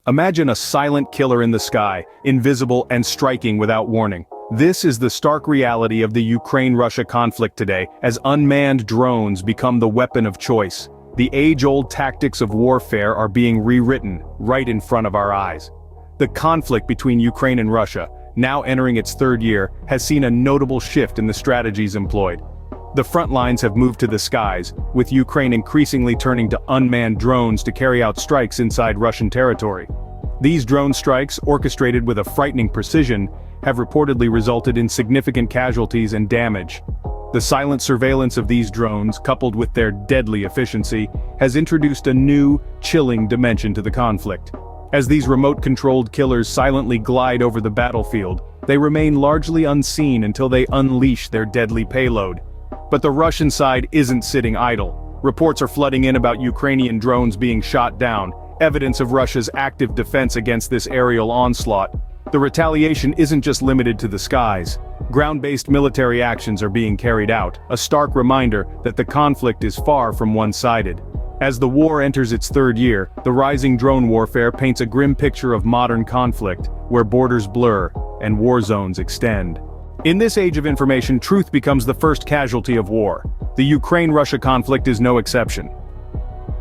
Imagine a silent killer in the sky, invisible and striking without warning. This is the stark reality of the Ukraine-Russia conflict today, as unmanned drones become the weapon of choice. The age-old tactics of warfare are being rewritten right in front of our eyes. The conflict between Ukraine and Russia, now entering its third year, has seen a notable shift in the strategies employed. The front lines have moved to the skies, with Ukraine increasingly turning to unmanned drones to carry out strikes inside Russian territory. These drone strikes, orchestrated with a frightening precision, have reportedly resulted in significant casualties and damage. The silent surveillance of these drones, coupled with their deadly efficiency, has introduced a new, chilling dimension to the conflict. As these remote-controlled killers silently glide over the battlefield, they remain largely unseen until they unleash their deadly payload. But the Russian side isn't sitting idle. Reports are flooding in about Ukrainian drones being shot down, evidence of Russia's active defense against this aerial onslaught. The retaliation isn't just limited to the skies. Ground-based military actions are being carried out, a stark reminder that the conflict is far from one-sided. As the war enters its third year, the rising drone warfare paints a grim picture of modern conflict, where borders blur and war zones extend. In this age of information, truth becomes the first casualty of war. The Ukraine-Russia conflict is no exception.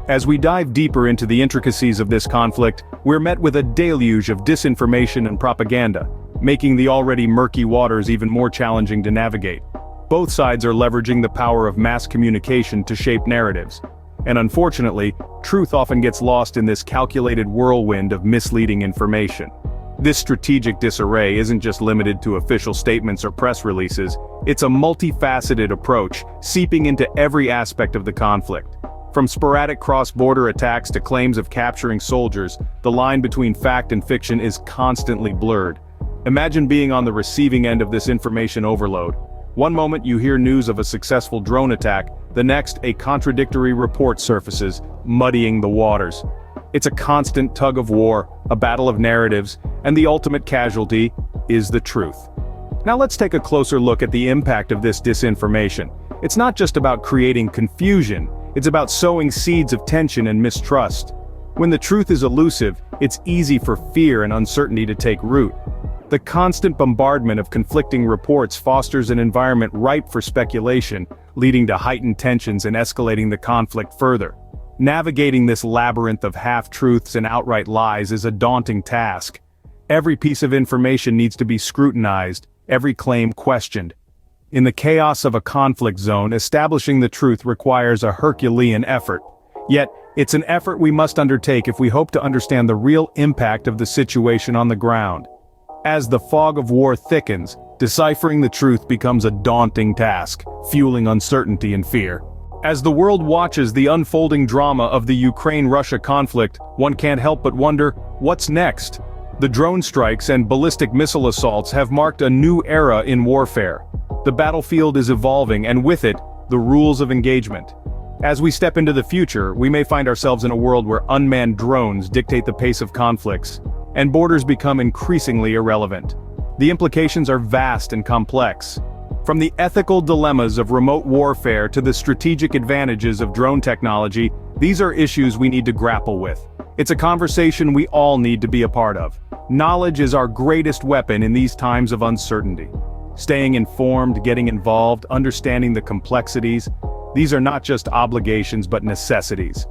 As we dive deeper into the intricacies of this conflict, we're met with a deluge of disinformation and propaganda, making the already murky waters even more challenging to navigate. Both sides are leveraging the power of mass communication to shape narratives. And unfortunately, truth often gets lost in this calculated whirlwind of misleading information. This strategic disarray isn't just limited to official statements or press releases, it's a multifaceted approach, seeping into every aspect of the conflict. From sporadic cross-border attacks to claims of capturing soldiers, the line between fact and fiction is constantly blurred. Imagine being on the receiving end of this information overload. One moment you hear news of a successful drone attack, the next a contradictory report surfaces, muddying the waters. It's a constant tug of war, a battle of narratives, and the ultimate casualty is the truth. Now let's take a closer look at the impact of this disinformation. It's not just about creating confusion, it's about sowing seeds of tension and mistrust. When the truth is elusive, it's easy for fear and uncertainty to take root. The constant bombardment of conflicting reports fosters an environment ripe for speculation, leading to heightened tensions and escalating the conflict further. Navigating this labyrinth of half-truths and outright lies is a daunting task. Every piece of information needs to be scrutinized, every claim questioned. In the chaos of a conflict zone, establishing the truth requires a Herculean effort. Yet, it's an effort we must undertake if we hope to understand the real impact of the situation on the ground. As the fog of war thickens, deciphering the truth becomes a daunting task, fueling uncertainty and fear. As the world watches the unfolding drama of the Ukraine-Russia conflict, one can't help but wonder, what's next? The drone strikes and ballistic missile assaults have marked a new era in warfare. The battlefield is evolving, and with it, the rules of engagement. As we step into the future, we may find ourselves in a world where unmanned drones dictate the pace of conflicts, and borders become increasingly irrelevant. The implications are vast and complex. From the ethical dilemmas of remote warfare to the strategic advantages of drone technology, these are issues we need to grapple with. It's a conversation we all need to be a part of. Knowledge is our greatest weapon in these times of uncertainty. Staying informed, getting involved, understanding the complexities, these are not just obligations but necessities.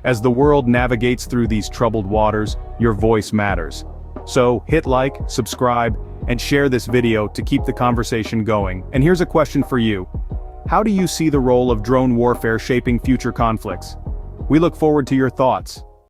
As the world navigates through these troubled waters, your voice matters. So, hit like, subscribe, and share this video to keep the conversation going. And here's a question for you. How do you see the role of drone warfare shaping future conflicts? We look forward to your thoughts.